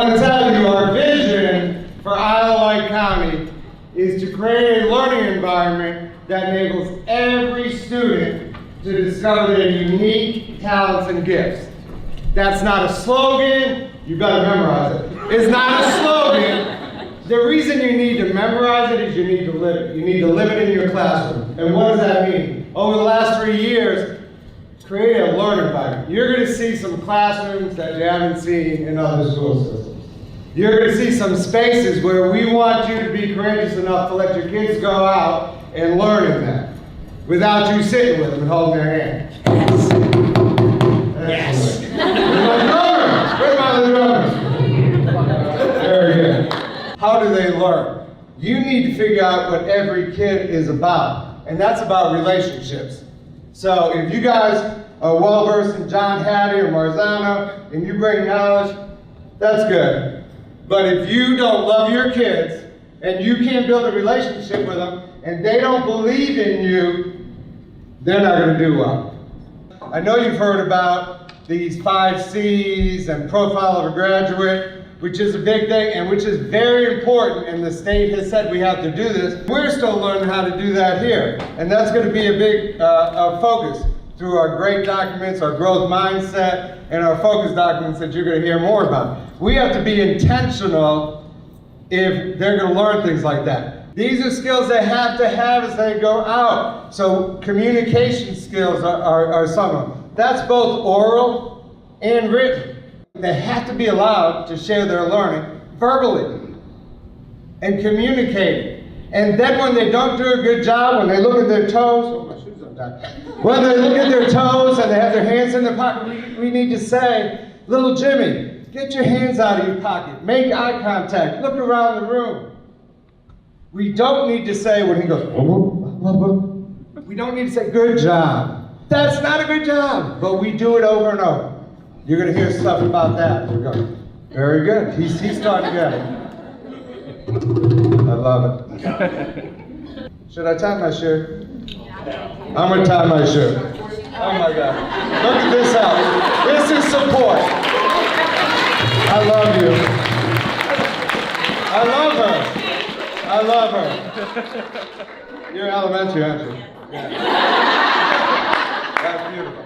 I'm going to tell you, our vision for Wight County is to create a learning environment that enables every student to discover their unique talents and gifts. That's not a slogan, you've got to memorize it. It's not a slogan. The reason you need to memorize it is you need to live it. You need to live it in your classroom. And what does that mean? Over the last 3 years, create a learning environment. You're going to see some classrooms that you haven't seen in other school systems. You're going to see some spaces where we want you to be courageous enough to let your kids go out and learn in that without you sitting with them and holding their hand. Yes. Where's my little drummers? Very good. How do they learn? You need to figure out what every kid is about, and that's about relationships. So if you guys are well versed in John Hattie or Marzano and you bring knowledge, that's good. But if you don't love your kids and you can't build a relationship with them and they don't believe in you, they're not going to do well. I know you've heard about these 5 C's and profile of a graduate, which is a big thing and which is very important, and the state has said we have to do this. We're still learning how to do that here, and that's going to be a big focus through our great documents, our growth mindset, and our focus documents that you're going to hear more about. We have to be intentional if they're going to learn things like that. These are skills they have to have as they go out. So communication skills are some of them. That's both oral and written. They have to be allowed to share their learning verbally and communicate. And then when they don't do a good job, when they look at their toes, when they look at their toes and they have their hands in their pocket, we need to say, little Jimmy, get your hands out of your pocket, make eye contact, look around the room. We don't need to say when he goes, we don't need to say, good job. That's not a good job, but we do it over and over. You're going to hear stuff about that. We're going, very good, he's starting to get it. I love it. Should I tie my shirt? I'm going to tie my shirt. Oh my God. Look at this out. This is support. I love you. I love her. I love her. You're elementary, aren't you? Yeah. That's beautiful.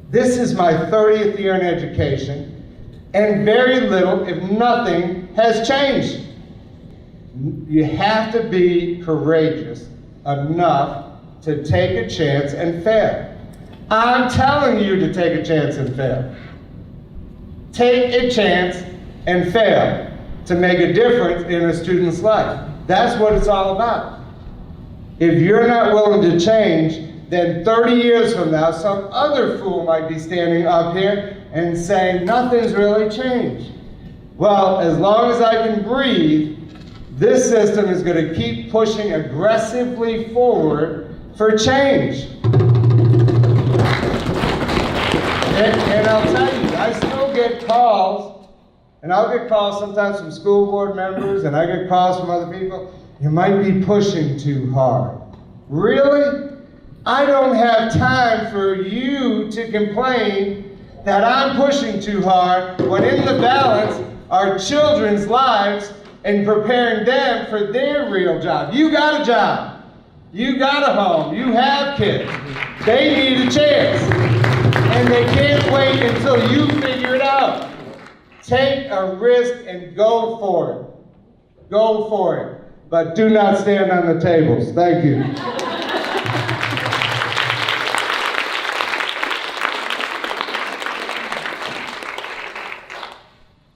This is my 30th year in education, and very little, if nothing, has changed. You have to be courageous enough to take a chance and fail. I'm telling you to take a chance and fail. Take a chance and fail to make a difference in a student's life. That's what it's all about. If you're not willing to change, then 30 years from now, some other fool might be standing up here and saying, nothing's really changed. Well, as long as I can breathe, this system is going to keep pushing aggressively forward for change. And I'll tell you, I still get calls, and I'll get calls sometimes from school board members, and I get calls from other people, you might be pushing too hard. Really? I don't have time for you to complain that I'm pushing too hard when in the balance are children's lives and preparing them for their real job. You got a job. You got a home. You have kids. They need a chance. And they can't wait until you figure it out. Take a risk and go for it. Go for it. But do not stand on the tables. Thank you.